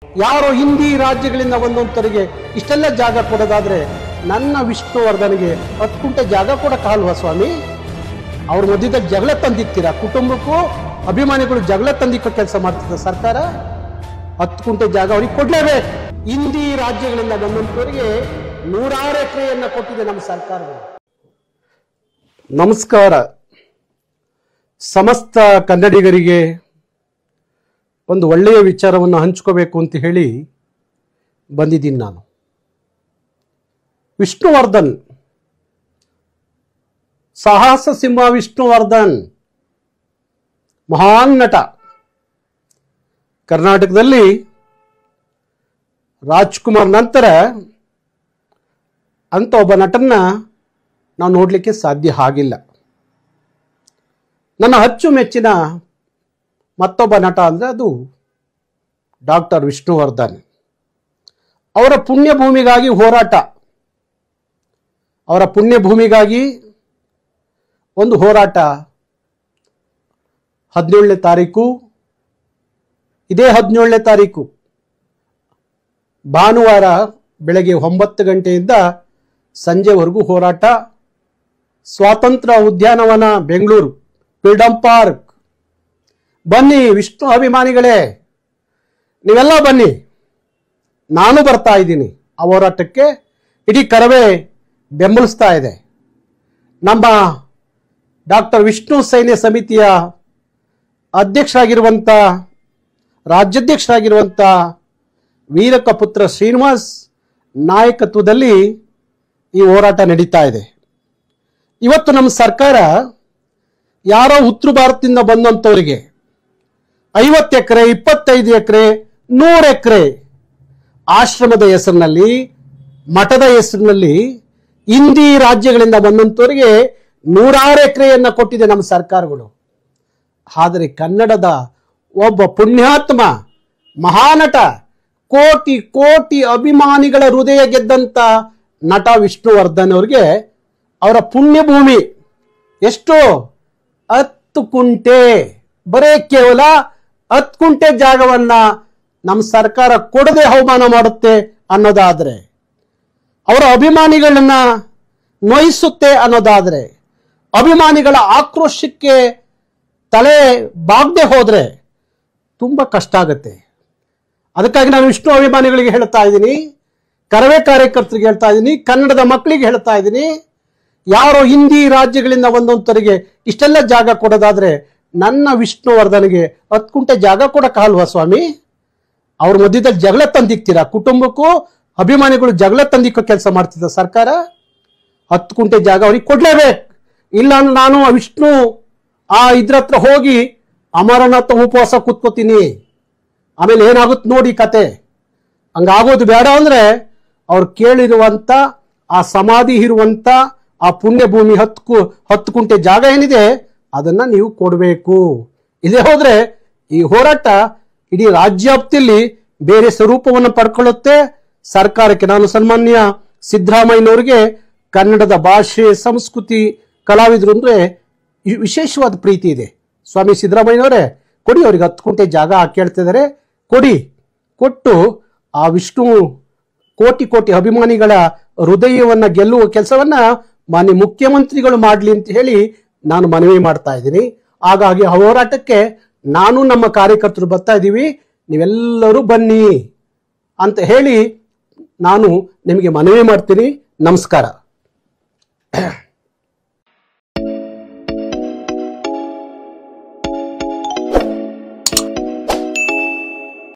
ಯಾರೋ ಹಿಂದಿ ರಾಜ್ಯಗಳಿಂದ ಒಂದೊಂದರಿಗೆ ಇಷ್ಟೆಲ್ಲ ಜಾಗ ಕೊಡೋದಾದ್ರೆ ನನ್ನ ವಿಷ್ಣುವರ್ಧನ್ಗೆ 10 ಗುಂಟೆ ಜಾಗ ಕೊಡಕ್ಕಾಗಲ್ವಾ ಸ್ವಾಮಿ? ಅವ್ರ ಮಧ್ಯದಲ್ಲಿ ಜಗಳ ತಂದಿಕ್ತೀರಾ? ಕುಟುಂಬಕ್ಕೂ ಅಭಿಮಾನಿಗಳು ಜಗಳ ತಂದಿಕ್ಕೋ ಕೆಲಸ ಮಾಡ್ತಿದ್ದ ಸರ್ಕಾರ 10 ಗುಂಟೆ ಜಾಗ ಅವ್ರಿಗೆ ಕೊಡ್ಲೇಬೇಕು. ಹಿಂದಿ ರಾಜ್ಯಗಳಿಂದ ಬಂದಂತವರಿಗೆ 106 ಎಕರೆಯನ್ನ ಕೊಟ್ಟಿದೆ ನಮ್ಮ ಸರ್ಕಾರ. ನಮಸ್ಕಾರ. ಸಮಸ್ತ ಕನ್ನಡಿಗರಿಗೆ ಒಂದು ಒಳ್ಳೆಯ ವಿಚಾರವನ್ನು ಹಂಚ್ಕೋಬೇಕು ಅಂತ ಹೇಳಿ ಬಂದಿದ್ದೀನಿ ನಾನು. ವಿಷ್ಣುವರ್ಧನ್, ಸಾಹಸ ಸಿಂಹ ವಿಷ್ಣುವರ್ಧನ್ ಮಹಾನ್ ನಟ. ಕರ್ನಾಟಕದಲ್ಲಿ ರಾಜ್ಕುಮಾರ್ ನಂತರ ಅಂತ ಒಬ್ಬ ನಟನ್ನ ನಾವು ನೋಡಲಿಕ್ಕೆ ಸಾಧ್ಯ ಆಗಿಲ್ಲ. ನನ್ನ ಅಚ್ಚುಮೆಚ್ಚಿನ ಮತ್ತೊಬ್ಬ ನಟ ಅಂದರೆ ಅದು ಡಾಕ್ಟರ್ ವಿಷ್ಣುವರ್ಧನ್. ಅವರ ಪುಣ್ಯಭೂಮಿಗಾಗಿ ಹೋರಾಟ, ಅವರ ಪುಣ್ಯಭೂಮಿಗಾಗಿ ಒಂದು ಹೋರಾಟ 17ನೇ ತಾರೀಕು, ಇದೇ 17ನೇ ತಾರೀಕು ಭಾನುವಾರ ಬೆಳಗ್ಗೆ 9 ಗಂಟೆಯಿಂದ ಸಂಜೆವರೆಗೂ ಹೋರಾಟ. ಸ್ವಾತಂತ್ರ್ಯ ಉದ್ಯಾನವನ ಬೆಂಗಳೂರು, ಫ್ರೀಡಂ ಪಾರ್ಕ್. ಬನ್ನಿ ವಿಷ್ಣು ಅಭಿಮಾನಿಗಳೇ, ನೀವೆಲ್ಲ ಬನ್ನಿ. ನಾನು ಬರ್ತಾ ಇದ್ದೀನಿ ಆ ಹೋರಾಟಕ್ಕೆ. ಇಡೀ ಕರವೇ ಬೆಂಬಲಿಸ್ತಾ ಇದೆ. ನಮ್ಮ ಡಾಕ್ಟರ್ ವಿಷ್ಣು ಸೈನ್ಯ ಸಮಿತಿಯ ಅಧ್ಯಕ್ಷರಾಗಿರುವಂಥ, ರಾಜ್ಯಾಧ್ಯಕ್ಷರಾಗಿರುವಂಥ ವೀರಕಪುತ್ರ ಶ್ರೀನಿವಾಸ್ ನಾಯಕತ್ವದಲ್ಲಿ ಈ ಹೋರಾಟ ನಡೀತಾ ಇದೆ. ಇವತ್ತು ನಮ್ಮ ಸರ್ಕಾರ ಯಾರೋ ಉತ್ತರ ಭಾರತದಿಂದ ಬಂದಂಥವರಿಗೆ 50 ಎಕರೆ, 25 ಎಕರೆ, 100 ಎಕರೆ ಆಶ್ರಮದ ಹೆಸರಿನಲ್ಲಿ, ಮಠದ ಹೆಸರಿನಲ್ಲಿ ಹಿಂದಿ ರಾಜ್ಯಗಳಿಂದ ಬಂದಂಥವರಿಗೆ 106 ಎಕರೆಯನ್ನ ಕೊಟ್ಟಿದೆ ನಮ್ಮ ಸರ್ಕಾರಗಳು. ಆದರೆ ಕನ್ನಡದ ಒಬ್ಬ ಪುಣ್ಯಾತ್ಮ ಮಹಾನಟ, ಕೋಟಿ ಕೋಟಿ ಅಭಿಮಾನಿಗಳ ಹೃದಯ ಗೆದ್ದಂತ ನಟ ವಿಷ್ಣುವರ್ಧನ್ ಅವರಿಗೆ ಅವರ ಪುಣ್ಯಭೂಮಿ ಎಷ್ಟು 10 ಗುಂಟೆ, ಬರೇ ಕೇವಲ 10 ಗುಂಟೆ ಜಾಗವನ್ನ ನಮ್ಮ ಸರ್ಕಾರ ಕೊಡದೆ ಅವಮಾನ ಮಾಡುತ್ತೆ ಅನ್ನೋದಾದ್ರೆ, ಅವರ ಅಭಿಮಾನಿಗಳನ್ನ ನೋಯಿಸುತ್ತೆ ಅನ್ನೋದಾದ್ರೆ, ಅಭಿಮಾನಿಗಳ ಆಕ್ರೋಶಕ್ಕೆ ತಲೆ ಬಾಗದೆ ಹೋದ್ರೆ ತುಂಬಾ ಕಷ್ಟ ಆಗುತ್ತೆ. ಅದಕ್ಕಾಗಿ ನಾನು ವಿಷ್ಣು ಅಭಿಮಾನಿಗಳಿಗೆ ಹೇಳ್ತಾ ಇದ್ದೀನಿ, ಕರವೇ ಕಾರ್ಯಕರ್ತರಿಗೆ ಹೇಳ್ತಾ ಇದ್ದೀನಿ, ಕನ್ನಡದ ಮಕ್ಕಳಿಗೆ ಹೇಳ್ತಾ ಇದ್ದೀನಿ, ಯಾರೋ ಹಿಂದಿ ರಾಜ್ಯಗಳಿಂದ ಒಂದೊಂದರಿಗೆ ಇಷ್ಟೆಲ್ಲ ಜಾಗ ಕೊಡೋದಾದ್ರೆ ನನ್ನ ವಿಷ್ಣುವರ್ಧನ್ಗೆ 10 ಗುಂಟೆ ಜಾಗ ಕೊಡಕ್ಕಾಗಲ್ವಾ ಸ್ವಾಮಿ? ಅವ್ರ ಮಧ್ಯದಲ್ಲಿ ಜಗಳ ತಂದಿಕ್ತೀರಾ? ಕುಟುಂಬಕ್ಕೂ ಅಭಿಮಾನಿಗಳು ಜಗಳ ತಂದಿಕ್ಕೋ ಕೆಲಸ ಮಾಡ್ತಿದ್ದ ಸರ್ಕಾರ 10 ಗುಂಟೆ ಜಾಗ ಅವ್ರಿಗೆ ಕೊಡ್ಲೇಬೇಕು. ಇಲ್ಲ ನಾನು ವಿಷ್ಣು ಇದ್ರ ಹತ್ರ ಹೋಗಿ ಅಮರನಾಥ ಉಪವಾಸ ಕೂತ್ಕೋತೀನಿ, ಆಮೇಲೆ ಏನಾಗುತ್ತೆ ನೋಡಿ ಕತೆ. ಹಂಗಾಗೋದು ಬೇಡ. ಅಂದ್ರೆ ಅವ್ರು ಕೇಳಿರುವಂತ ಆ ಸಮಾಧಿ ಇರುವಂತ ಆ ಪುಣ್ಯಭೂಮಿ 10 ಗುಂಟೆ ಜಾಗ ಏನಿದೆ ಅದನ್ನ ನೀವು ಕೊಡಬೇಕು. ಇದೇ ಹೋದ್ರೆ ಈ ಹೋರಾಟ ಇಡೀ ರಾಜ್ಯಾಪ್ತಿಯಲ್ಲಿ ಬೇರೆ ಸ್ವರೂಪವನ್ನು ಪಡ್ಕೊಳ್ಳುತ್ತೆ. ಸರ್ಕಾರಕ್ಕೆ ನಾನು ಸನ್ಮಾನ್ಯ ಸಿದ್ದರಾಮಯ್ಯನವರಿಗೆ ಕನ್ನಡದ ಭಾಷೆ, ಸಂಸ್ಕೃತಿ, ಕಲಾವಿದರು ಅಂದ್ರೆ ವಿಶೇಷವಾದ ಪ್ರೀತಿ ಇದೆ. ಸ್ವಾಮಿ ಸಿದ್ದರಾಮಯ್ಯನವರೇ ಕೊಡಿ, ಅವ್ರಿಗೆ 10 ಗುಂಟೆ ಜಾಗ ಕೇಳ್ತಿದ್ದಾರೆ, ಕೊಡಿ. ಕೊಟ್ಟು ಆ ವಿಷ್ಣು ಕೋಟಿ ಕೋಟಿ ಅಭಿಮಾನಿಗಳ ಹೃದಯವನ್ನ ಗೆಲ್ಲುವ ಕೆಲಸವನ್ನ ಮಾನ್ಯ ಮುಖ್ಯಮಂತ್ರಿಗಳು ಮಾಡಲಿ ಅಂತ ಹೇಳಿ ನಾನು ಮನವಿ ಮಾಡ್ತಾ ಇದ್ದೀನಿ. ಹಾಗಾಗಿ ಆ ಹೋರಾಟಕ್ಕೆ ನಾನು ನಮ್ಮ ಕಾರ್ಯಕರ್ತರು ಬರ್ತಾ ಇದ್ದೀವಿ, ನೀವೆಲ್ಲರೂ ಬನ್ನಿ ಅಂತ ಹೇಳಿ ನಾನು ನಿಮಗೆ ಮನವಿ ಮಾಡ್ತೀನಿ. ನಮಸ್ಕಾರ.